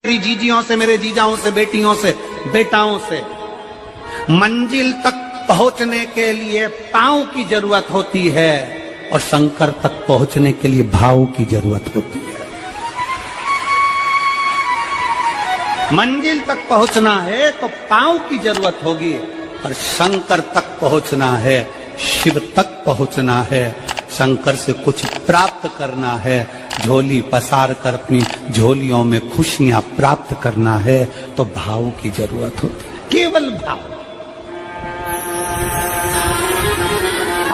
मेरी जीजियों से, मेरे जीजाओं से, बेटियों से, बेटाओं से। मंजिल तक पहुंचने के लिए पांव की जरूरत होती है और शंकर तक पहुंचने के लिए भाव की जरूरत होती है। मंजिल तक पहुंचना है तो पांव की जरूरत होगी और शंकर तक पहुंचना है, शिव तक पहुंचना है, शंकर से कुछ प्राप्त करना है, झोली पसार कर अपनी झोलियों में खुशियां प्राप्त करना है तो भाव की जरूरत होती है, केवल भाव।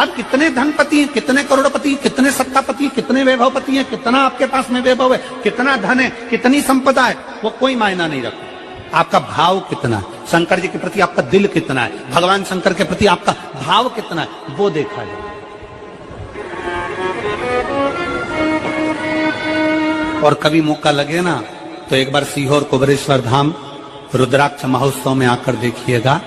आप कितने धनपति हैं, कितने करोड़पति हैं, कितने सत्तापति हैं, कितने वैभवपति हैं, कितना आपके पास में वैभव है, कितना धन है, कितनी संपदा है, वो कोई मायना नहीं रखता। आपका भाव कितना है, शंकर जी के प्रति आपका दिल कितना है, भगवान शंकर के प्रति आपका भाव कितना है, वो देखा जाए। और कभी मौका लगे ना तो एक बार सीहोर कुबेरेश्वर धाम रुद्राक्ष महोत्सव में आकर देखिएगा।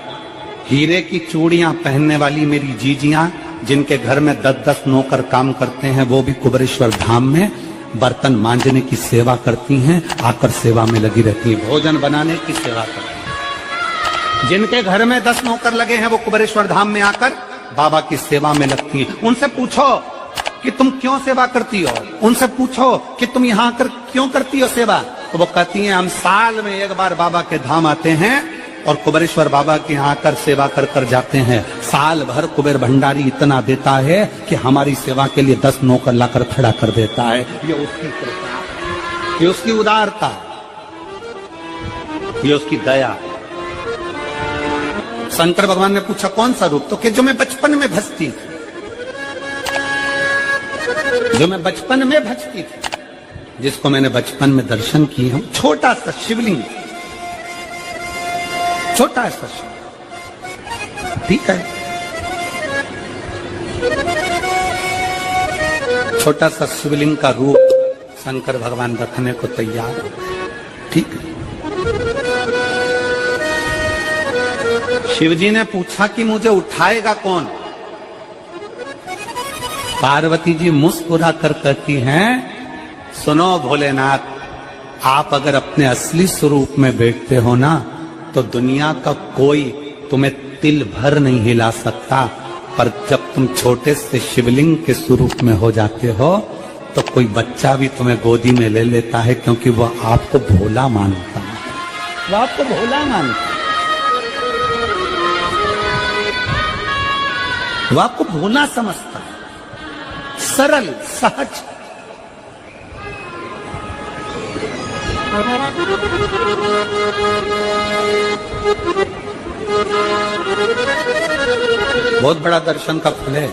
हीरे की चूड़ियां पहनने वाली मेरी जीजियां, जिनके घर में 10-10 नौकर काम करते हैं, वो भी कुबेरेश्वर धाम में बर्तन मांजने की सेवा करती हैं, आकर सेवा में लगी रहती हैं, भोजन बनाने की सेवा करती हैं। जिनके घर में 10 नौकर लगे हैं वो कुबेरेश्वर धाम में आकर बाबा की सेवा में लगती हैं। उनसे पूछो कि तुम क्यों सेवा करती हो, उनसे पूछो कि तुम यहाँ आकर क्यों करती हो सेवा, तो वो कहती हैं हम साल में एक बार बाबा के धाम आते हैं और कुबेरेश्वर बाबा के यहाँ आकर सेवा कर कर जाते हैं। साल भर कुबेर भंडारी इतना देता है कि हमारी सेवा के लिए 10 नौकर लाकर खड़ा कर देता है। ये उसकी कृपा, ये उसकी उदारता, ये उसकी दया। शंकर भगवान ने पूछा कौन सा रूप, तो कि जो मैं बचपन में भजती थी, जो मैं बचपन में भजती थी, जिसको मैंने बचपन में दर्शन किए हैं, छोटा सा शिवलिंग, छोटा सा शिवलिंग, ठीक है, छोटा सा शिवलिंग का रूप शंकर भगवान रखने को तैयार है, ठीक है। शिवजी ने पूछा कि मुझे उठाएगा कौन। पार्वती जी मुस्कुरा कर कहती हैं सुनो भोलेनाथ, आप अगर अपने असली स्वरूप में बैठते हो ना तो दुनिया का कोई तुम्हें तिल भर नहीं हिला सकता, पर जब तुम छोटे से शिवलिंग के स्वरूप में हो जाते हो तो कोई बच्चा भी तुम्हें गोदी में ले लेता है, क्योंकि वह आपको भोला मानता है, वह आपको भोला मानता है, वह आपको भोला समझता है, सरल सहज। बहुत बड़ा दर्शन का फल है।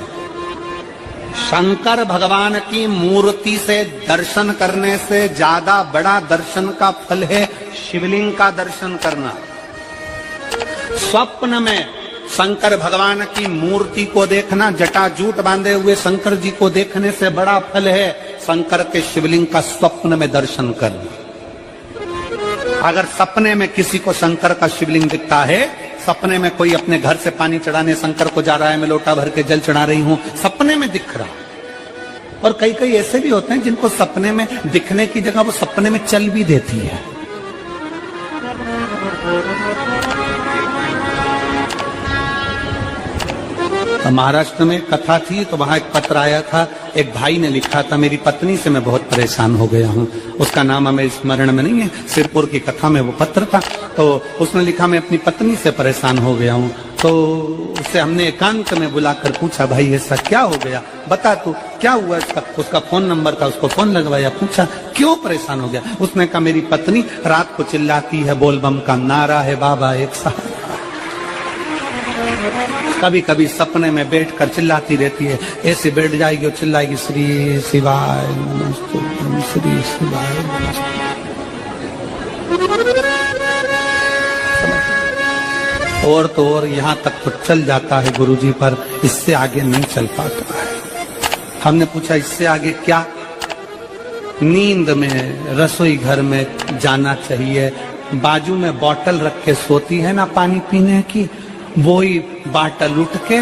शंकर भगवान की मूर्ति से दर्शन करने से ज्यादा बड़ा दर्शन का फल है शिवलिंग का दर्शन करना। स्वप्न में शंकर भगवान की मूर्ति को देखना, जटाजूट बांधे हुए शंकर जी को देखने से बड़ा फल है शंकर के शिवलिंग का स्वप्न में दर्शन करना। अगर सपने में किसी को शंकर का शिवलिंग दिखता है, सपने में कोई अपने घर से पानी चढ़ाने शंकर को जा रहा है, मैं लोटा भर के जल चढ़ा रही हूं, सपने में दिख रहा। और कई कई ऐसे भी होते हैं जिनको सपने में दिखने की जगह वो सपने में चल भी देती है। तो महाराष्ट्र में कथा थी तो वहां एक पत्र आया था, एक भाई ने लिखा था मेरी पत्नी से मैं बहुत परेशान हो गया हूं। उसका नाम हमें स्मरण में नहीं है, सिरपुर की कथा में वो पत्र था। तो उसने लिखा मैं अपनी पत्नी से परेशान हो गया हूं। तो उससे हमने एकांत में बुलाकर पूछा भाई ऐसा क्या हो गया, बता तू क्या हुआ। उसका फोन नंबर था, उसको फोन लगवाया, पूछा क्यों परेशान हो गया। उसने कहा मेरी पत्नी रात को चिल्लाती है, बोलबम का नारा है बाबा एक साथ, कभी कभी सपने में बैठकर चिल्लाती रहती है, ऐसे बैठ जाएगी और चिल्लाएगी श्री शिवाय नमस्तुभ्यं, श्री शिवाय नमस्तुभ्यं। और तो और यहाँ तक तो चल जाता है गुरुजी, पर इससे आगे नहीं चल पाता है। हमने पूछा इससे आगे क्या। नींद में रसोई घर में जाना चाहिए, बाजू में बोतल रख के सोती है ना पानी पीने की, वही बाटल उठ के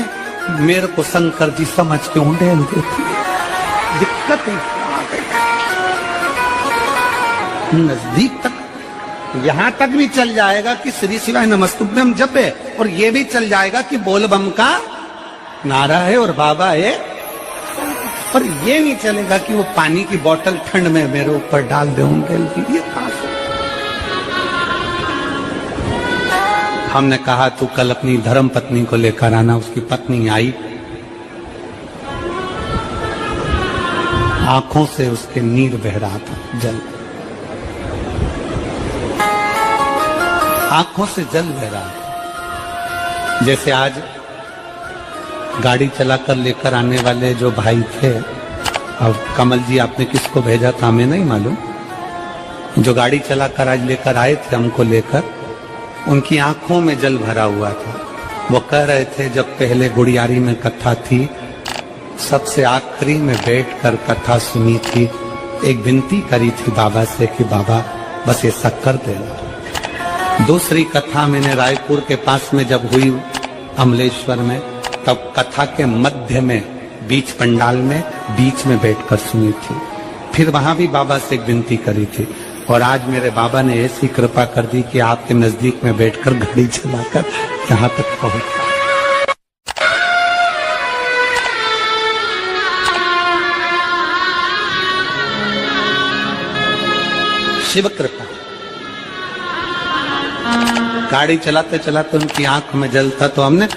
मेरे को शंकर जी समझ के उंडेल देती है। दिक्कत है, नजदीक तक यहां तक भी चल जाएगा कि श्री शिवाय नमस्तुभ्यम जप है, और ये भी चल जाएगा कि बोल बम का नारा है और बाबा है, पर ये नहीं चलेगा कि वो पानी की बोतल ठंड में मेरे ऊपर डाल दे उनके लिए। हमने कहा तू कल अपनी धर्म पत्नी को लेकर आना। उसकी पत्नी आई, आंखों से उसके नीर बह रहा था, जल, आंखों से जल बह रहा था। जैसे आज गाड़ी चलाकर लेकर आने वाले जो भाई थे, अब कमल जी आपने किसको भेजा था हमें नहीं मालूम, जो गाड़ी चलाकर आज लेकर आए थे हमको लेकर, उनकी आंखों में जल भरा हुआ था। वो कह रहे थे जब पहले गुड़ियारी में कथा थी, सबसे आखिरी में बैठकर कथा सुनी थी, एक विनती करी थी बाबा से कि बाबा बस ऐसा कर देना। दूसरी कथा मैंने रायपुर के पास में जब हुई अमलेश्वर में, तब कथा के मध्य में बीच पंडाल में बीच में बैठकर सुनी थी। फिर वहां भी बाबा से एक विनती करी थी, और आज मेरे बाबा ने ऐसी कृपा कर दी कि आपके नजदीक में बैठकर गाड़ी चलाकर यहां तक पहुंचा। शिव कृपा। गाड़ी चलाते चलाते उनकी आंख में जल था, तो हमने